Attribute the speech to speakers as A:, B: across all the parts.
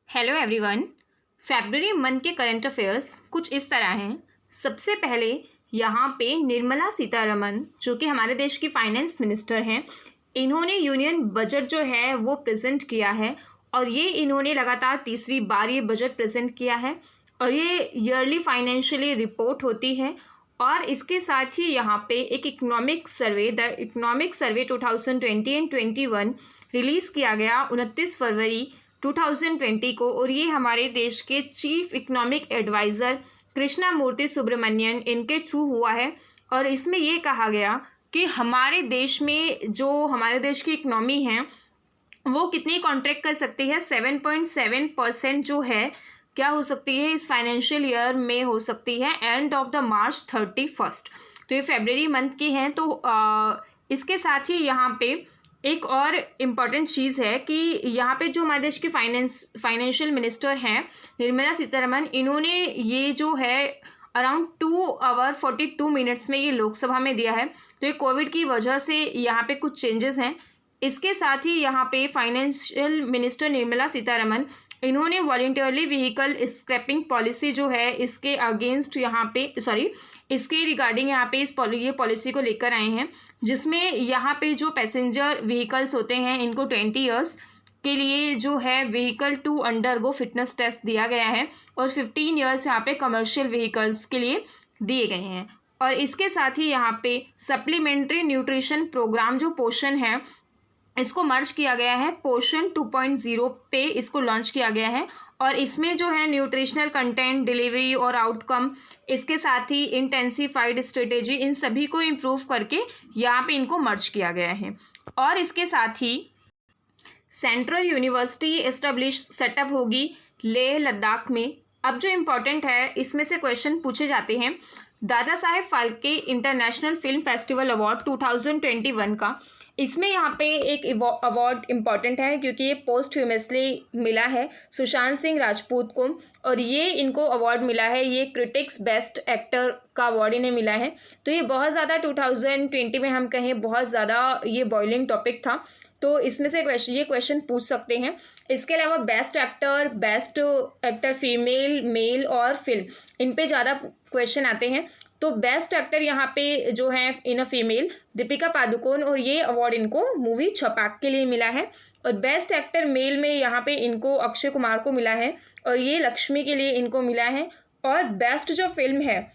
A: Hello everyone. फरवरी month के current affairs कुछ इस तरह हैं। सबसे पहले यहाँ पे निर्मला सीतारमण जो कि हमारे देश की फाइनेंस मिनिस्टर हैं, इन्होंने यूनियन बजट जो है वो प्रेजेंट किया है और ये इन्होंने लगातार तीसरी बार ये बजट प्रेजेंट किया है और ये ईयरली फाइनेंशियली रिपोर्ट होती है। और इसके साथ ही यहाँ पे एक economic survey the economic survey 2020 and 21 release किया गया 29 फरवरी 2020 को, और ये हमारे देश के चीफ इकोनॉमिक एडवाइज़र कृष्णा मूर्ति सुब्रमण्यन इनके थ्रू हुआ है। और इसमें ये कहा गया कि हमारे देश में जो हमारे देश की इकनॉमी है वो कितनी कॉन्ट्रैक्ट कर सकती है। 7.7% जो है क्या हो सकती है इस फाइनेंशियल ईयर में हो सकती है एंड ऑफ द मार्च 31। तो ये फरवरी मंथ की हैं। तो इसके साथ ही यहाँ पे एक और इम्पॉर्टेंट चीज़ है कि यहाँ पे जो हमारे देश की फाइनेंशियल मिनिस्टर हैं निर्मला सीतारमण, इन्होंने ये जो है अराउंड 2 आवर 42 मिनट्स में ये लोकसभा में दिया है। तो ये कोविड की वजह से यहाँ पे कुछ चेंजेस हैं। इसके साथ ही यहाँ पे फाइनेंशियल मिनिस्टर निर्मला सीतारमण इन्होंने वॉलंटियरली व्हीकल स्क्रैपिंग पॉलिसी जो है इसके अगेंस्ट यहाँ पे इसके रिगार्डिंग यहाँ पे ये पॉलिसी को लेकर आए हैं, जिसमें यहाँ पे जो पैसेंजर व्हीकल्स होते हैं इनको 20 इयर्स के लिए जो है vehicle to undergo fitness test दिया गया है और 15 इयर्स यहाँ पे कमर्शियल व्हीकल्स के लिए दिए गए हैं। और इसके साथ ही यहाँ पे सप्लीमेंट्री न्यूट्रिशन प्रोग्राम जो पोषण है इसको मर्ज किया गया है, पोषण 2.0 पे इसको लॉन्च किया गया है। और इसमें जो है न्यूट्रिशनल कंटेंट, डिलीवरी और आउटकम, इसके साथ ही इंटेंसिफाइड स्ट्रेटेजी, इन सभी को इम्प्रूव करके यहाँ पे इनको मर्ज किया गया है। और इसके साथ ही सेंट्रल यूनिवर्सिटी एस्टेब्लिश सेटअप होगी लेह लद्दाख में। अब जो इम्पोर्टेंट है इसमें से क्वेश्चन पूछे जाते हैं। Dada Saheb Phalke international film festival award 2021 का, इसमें यहाँ पे एक अवार्ड इम्पॉर्टेंट है क्योंकि ये पोस्ट ह्यूमसली मिला है सुशांत सिंह राजपूत को, और ये इनको अवार्ड मिला है, ये क्रिटिक्स बेस्ट एक्टर का अवार्ड इन्हें मिला है। तो ये बहुत ज़्यादा 2020 में हम कहें बहुत ज़्यादा ये बॉइलिंग टॉपिक था, तो इसमें से ये क्वेश्चन पूछ सकते हैं। इसके अलावा बेस्ट एक्टर फीमेल, मेल और फिल्म, इन पे ज़्यादा क्वेश्चन आते हैं। तो बेस्ट एक्टर यहाँ पे जो है इन अ फीमेल दीपिका पादुकोण, और ये अवार्ड इनको मूवी छपाक के लिए मिला है। और बेस्ट एक्टर मेल में यहाँ पे इनको अक्षय कुमार को मिला है और ये लक्ष्मी के लिए इनको मिला है। और बेस्ट जो फिल्म है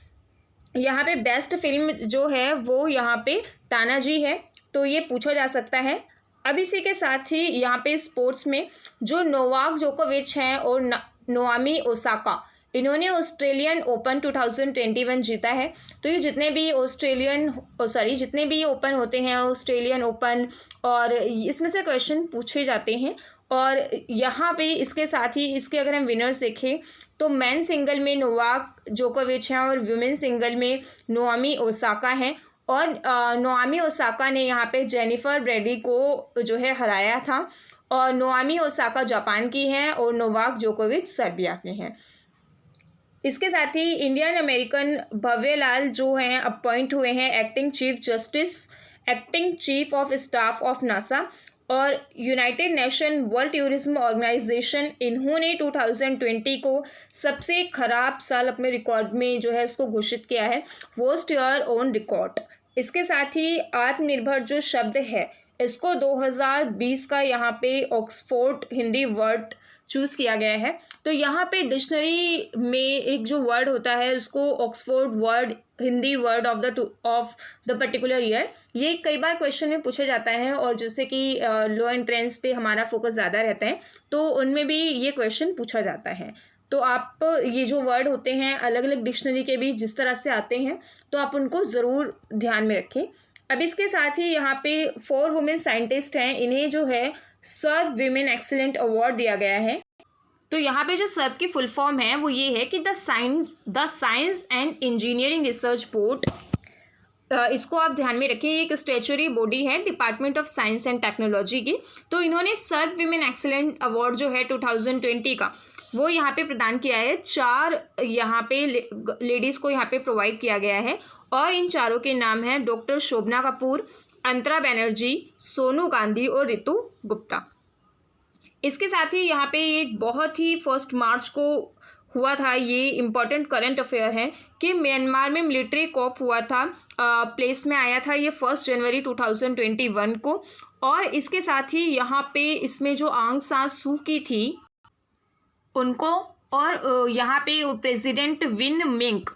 A: यहाँ पे बेस्ट फिल्म जो है वो यहाँ पे तानाजी है, तो ये पूछा जा सकता है। अब इसी के साथ ही यहाँ पे स्पोर्ट्स में जो नोवाक जोकोविच हैं और नोआमी ओसाका, इन्होंने ऑस्ट्रेलियन ओपन 2021 जीता है। तो ये जितने भी ओपन होते हैं ऑस्ट्रेलियन ओपन, और इसमें से क्वेश्चन पूछे जाते हैं। और यहाँ पे इसके साथ ही इसके अगर हम विनर्स देखें तो मेन सिंगल में नोवाक जोकोविच हैं और वुमेन सिंगल में नोआमी ओसाका हैं। और नोआमी ओसाका ने यहाँ पे जेनिफर ब्रैडी को जो है हराया था। और नोआमी ओसाका जापान की हैं और नोवाक जोकोविच सर्बिया के हैं। इसके साथ ही इंडियन अमेरिकन भव्य लाल जो हैं अपॉइंट हुए हैं acting chief of staff of NASA. और United Nation World Tourism Organization, इन्होंने 2020 को सबसे खराब साल अपने रिकॉर्ड में जो है उसको घोषित किया है, वर्स्ट ईयर ऑन रिकॉर्ड। इसके साथ ही आत्मनिर्भर जो शब्द है इसको 2020 का यहाँ पे ऑक्सफोर्ड हिंदी वर्ड चूज़ किया गया है। तो यहाँ पे डिक्शनरी में एक जो वर्ड होता है उसको Oxford word Hindi word of the particular year, ये कई बार क्वेश्चन में पूछा जाता है। और जैसे कि लो एंट्रेंस पे हमारा फोकस ज़्यादा रहता है तो उनमें भी ये क्वेश्चन पूछा जाता है। तो आप ये जो वर्ड होते हैं अलग अलग डिक्शनरी के भी जिस तरह से आते हैं तो आप उनको ज़रूर ध्यान में रखें। अब इसके साथ ही यहाँ पे 4 वुमेन साइंटिस्ट हैं, इन्हें जो है सर्ब वीमेन एक्सीलेंट अवार्ड दिया गया है। तो यहाँ पे जो सर्ब की फुल फॉर्म है वो ये है कि the science and engineering research board, इसको आप ध्यान में रखें, एक स्टैच्यूटरी बॉडी है department of science and technology की। तो इन्होंने सर्ब वीमेन एक्सीलेंट अवार्ड जो है 2020 का वो यहाँ पे प्रदान किया है। 4 यहाँ पे लेडीज़ को यहाँ पे प्रोवाइड किया गया है और इन चारों के नाम हैं डॉक्टर शोभना कपूर, अंतरा बनर्जी, सोनू गांधी और रितु गुप्ता। इसके साथ ही यहाँ पे एक बहुत ही 1 मार्च को हुआ था, ये इम्पॉर्टेंट करंट अफेयर है कि म्यांमार में मिलिट्री कॉप हुआ था, प्लेस में आया था ये 1 जनवरी 2021 को। और इसके साथ ही यहाँ पे इसमें जो आंग सान सू की थी उनको, और यहाँ पे प्रेसिडेंट विन मिंट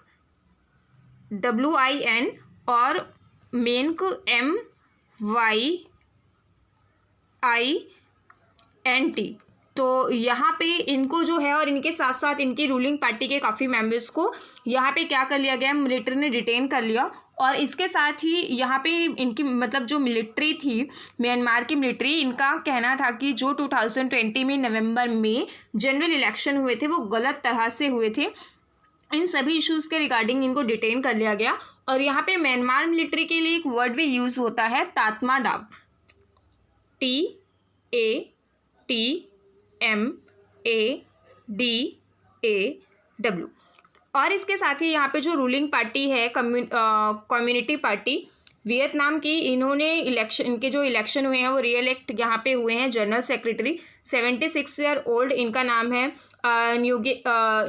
A: WIN और मेंक MYINT, तो यहाँ पे इनको जो है, और इनके साथ साथ इनकी रूलिंग पार्टी के काफ़ी मेंबर्स को यहाँ पे क्या कर लिया गया, मिलिट्री ने डिटेन कर लिया। और इसके साथ ही यहाँ पे इनकी मतलब जो मिलिट्री थी, म्यांमार की मिलिट्री, इनका कहना था कि जो 2020 में नवंबर में जनरल इलेक्शन हुए थे वो गलत तरह से हुए थे। इन सभी इश्यूज़ के रिगार्डिंग इनको डिटेन कर लिया गया। और यहाँ पे म्यांमार मिलिट्री के लिए एक वर्ड भी यूज़ होता है, तात्मादाव, TATMADAW। और इसके साथ ही यहाँ पे जो रूलिंग पार्टी है कम्युनिटी पार्टी वियतनाम की, इन्होंने इनके जो इलेक्शन हुए हैं वो रीएलेक्ट यहाँ पे हुए हैं। जनरल सेक्रेटरी 76 ईयर ओल्ड, इनका नाम है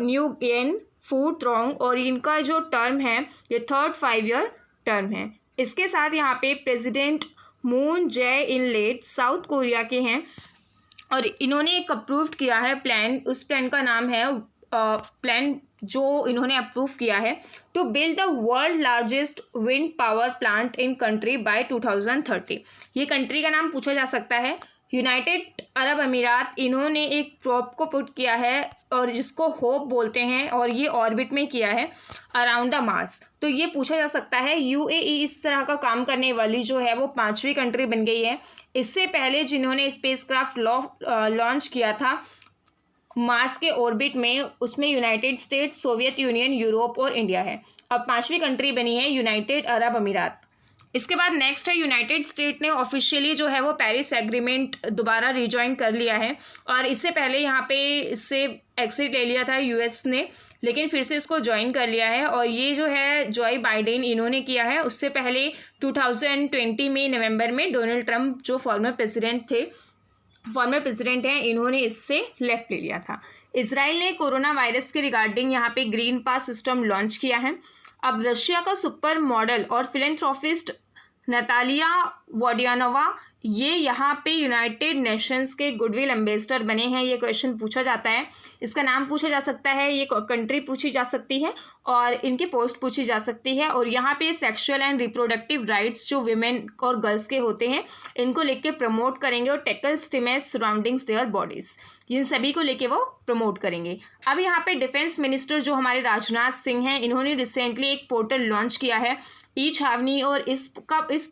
A: न्यूगेन फू ट्रोंग, और इनका जो टर्म है ये 3rd 5-year टर्म है। इसके साथ यहाँ पे प्रेसिडेंट मून जे इन लेट साउथ कोरिया के हैं, और इन्होंने एक अप्रूव्ड किया है प्लान, उस प्लान का नाम है प्लान जो इन्होंने अप्रूव किया है, to build the world largest wind power plant in country by 2030। ये कंट्री का नाम पूछा जा सकता है। यूनाइटेड अरब अमीरात, इन्होंने एक प्रोब को पुट किया है और जिसको होप बोलते हैं, और ये ऑर्बिट में किया है अराउंड द मार्स। तो ये पूछा जा सकता है UAE इस तरह का काम करने वाली जो है वो 5वीं कंट्री बन गई है। इससे पहले जिन्होंने स्पेसक्राफ्ट लॉन्च किया था मार्स के ऑर्बिट में, उसमें United states, Soviet union, Europe और इंडिया है। अब 5वीं कंट्री बनी है यूनाइटेड अरब अमीरात। इसके बाद नेक्स्ट है यूनाइटेड स्टेट ने ऑफिशियली जो है वो पेरिस एग्रीमेंट दोबारा रिजॉइन कर लिया है, और इससे पहले यहाँ पे इससे एक्सिट ले लिया था US ने, लेकिन फिर से इसको ज्वाइन कर लिया है। और ये जो है जॉय बाइडेन इन्होंने किया है। उससे पहले 2020 में नवंबर में डोनाल्ड ट्रंप जो फॉर्मर प्रेसिडेंट हैं, इन्होंने इससे लेफ्ट ले लिया था। इजराइल ने कोरोना वायरस के रिगार्डिंग यहाँ पे ग्रीन पास सिस्टम लॉन्च किया है। अब रशिया का सुपर मॉडल और फिलेंथ्रोपिस्ट नतालिया वोडियानोवा, ये यहाँ पे यूनाइटेड नेशंस के गुडविल एम्बेसडर बने हैं। ये क्वेश्चन पूछा जाता है, इसका नाम पूछा जा सकता है, ये कंट्री पूछी जा सकती है, और इनकी पोस्ट पूछी जा सकती है। और यहाँ पे सेक्सुअल एंड रिप्रोडक्टिव राइट्स जो विमेन और गर्ल्स के होते हैं, इनको लेके प्रमोट करेंगे, और टेकल स्टिमेस सराउंडिंग्स देयर बॉडीज़, इन सभी को लेके वो प्रमोट करेंगे। अब यहाँ पे डिफेंस मिनिस्टर जो हमारे राजनाथ सिंह हैं, इन्होंने रिसेंटली एक पोर्टल लॉन्च किया है, ई छावनी, और इस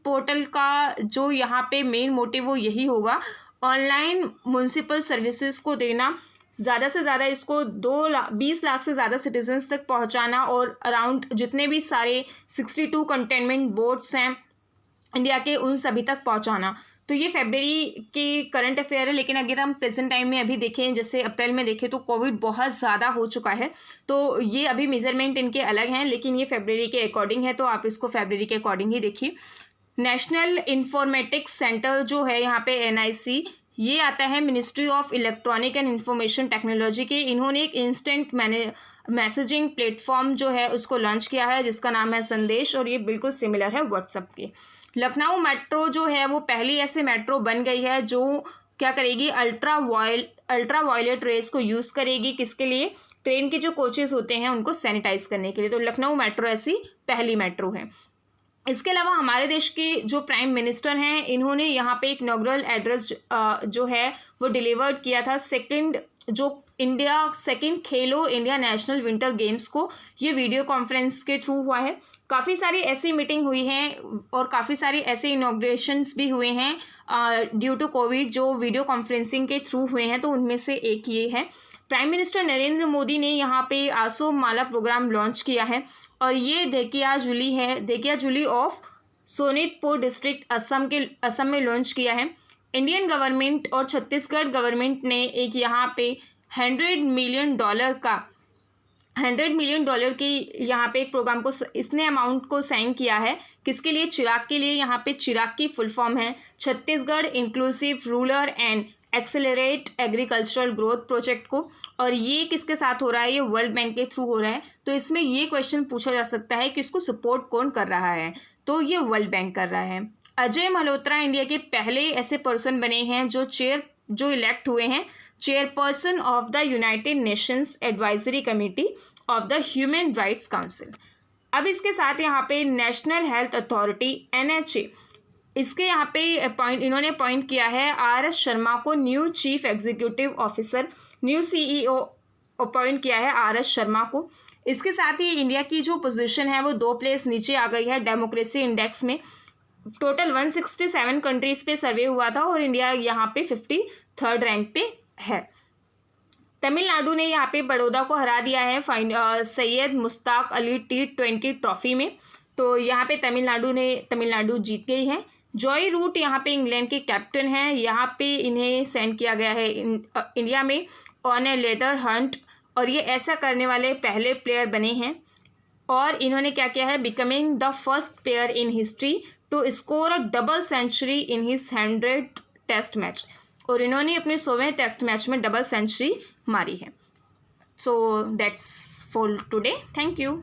A: पोर्टल का जो यहाँ पे मेन मोटिव वो यही होगा, ऑनलाइन म्युनिसिपल सर्विसेज को देना, ज़्यादा से ज़्यादा इसको 20 लाख से ज़्यादा सिटीजन्स तक पहुँचाना, और अराउंड जितने भी सारे 62 कंटेनमेंट बोर्ड्स हैं इंडिया के, उन सभी तक पहुँचाना। तो ये फरवरी की करंट अफेयर है, लेकिन अगर हम प्रेजेंट टाइम में अभी देखें, जैसे अप्रैल में देखें, तो कोविड बहुत ज़्यादा हो चुका है, तो ये अभी मेजरमेंट इनके अलग हैं, लेकिन ये फरवरी के अकॉर्डिंग है, तो आप इसको फरवरी के अकॉर्डिंग ही देखिए। नेशनल इंफॉर्मेटिक्स सेंटर जो है यहाँ पे NIC, ये आता है ministry of electronic and information technology के। इन्होंने एक इंस्टेंट मैसेजिंग प्लेटफॉर्म जो है उसको लॉन्च किया है, जिसका नाम है संदेश, और ये बिल्कुल सिमिलर है व्हाट्सएप के। लखनऊ मेट्रो जो है वो पहली ऐसे मेट्रो बन गई है जो क्या करेगी, अल्ट्रा वायलेट रेस को यूज़ करेगी। किसके लिए? ट्रेन के जो कोचेस होते हैं उनको सैनिटाइज करने के लिए। तो लखनऊ मेट्रो ऐसी पहली मेट्रो है। इसके अलावा हमारे देश के जो प्राइम मिनिस्टर हैं, इन्होंने यहाँ पे एक इनॉग्रल एड्रेस जो है वो डिलीवर्ड किया था। सेकंड खेलो इंडिया नेशनल विंटर गेम्स को, ये वीडियो कॉन्फ्रेंस के थ्रू हुआ है। काफ़ी सारी ऐसी मीटिंग हुई हैं और काफ़ी सारी ऐसे इनॉग्रेशंस भी हुए हैं ड्यू टू कोविड, जो वीडियो कॉन्फ्रेंसिंग के थ्रू हुए हैं, तो उनमें से एक ये है। प्राइम मिनिस्टर नरेंद्र मोदी ने यहाँ पे आसो माला प्रोग्राम लॉन्च किया है, और ये धेकियाजुली ऑफ सोनितपुर डिस्ट्रिक्ट असम में लॉन्च किया है। इंडियन गवर्नमेंट और छत्तीसगढ़ गवर्नमेंट ने एक यहाँ पे $100 मिलियन की यहाँ पे एक प्रोग्राम को, इसने अमाउंट को साइन किया है। किसके लिए? चिराग के लिए। यहाँ पे चिराग की फुल फॉर्म है Chhattisgarh inclusive rural and accelerate agricultural growth project को, और ये किसके साथ हो रहा है, ये वर्ल्ड बैंक के थ्रू हो रहा है। तो इसमें ये क्वेश्चन पूछा जा सकता है कि इसको सपोर्ट कौन कर रहा है, तो ये वर्ल्ड बैंक कर रहा है। अजय मल्होत्रा इंडिया के पहले ऐसे पर्सन बने हैं जो इलेक्ट हुए हैं chairperson of the United Nations advisory committee of the human rights council. अब इसके साथ यहाँ पे नेशनल हेल्थ अथॉरिटी NHA, इसके यहाँ पे इन्होंने अपॉइंट किया है RS शर्मा को new chief executive officer, new CEO appoint किया है RS शर्मा को। इसके साथ ही इंडिया की जो पोजीशन है वो 2 प्लेस नीचे आ गई है डेमोक्रेसी इंडेक्स में। टोटल 167 कंट्रीज़ पे सर्वे हुआ था और इंडिया यहाँ पे 53rd रैंक पे है। तमिलनाडु ने यहाँ पे बड़ौदा को हरा दिया है सैयद मुश्ताक अली T20 ट्रॉफी में। तो यहाँ पे तमिलनाडु जीत गई है। जॉय रूट यहाँ पे इंग्लैंड के कैप्टन हैं। यहाँ पे इन्हें सेंड किया गया है इंडिया में ऑन ए लेदर हंट, और ये ऐसा करने वाले पहले प्लेयर बने हैं। और इन्होंने क्या किया है, becoming the first player in history to score a double century in his 100th test match, और इन्होंने अपने 100वें टेस्ट मैच में डबल सेंचुरी मारी है। So that's for today, thank you.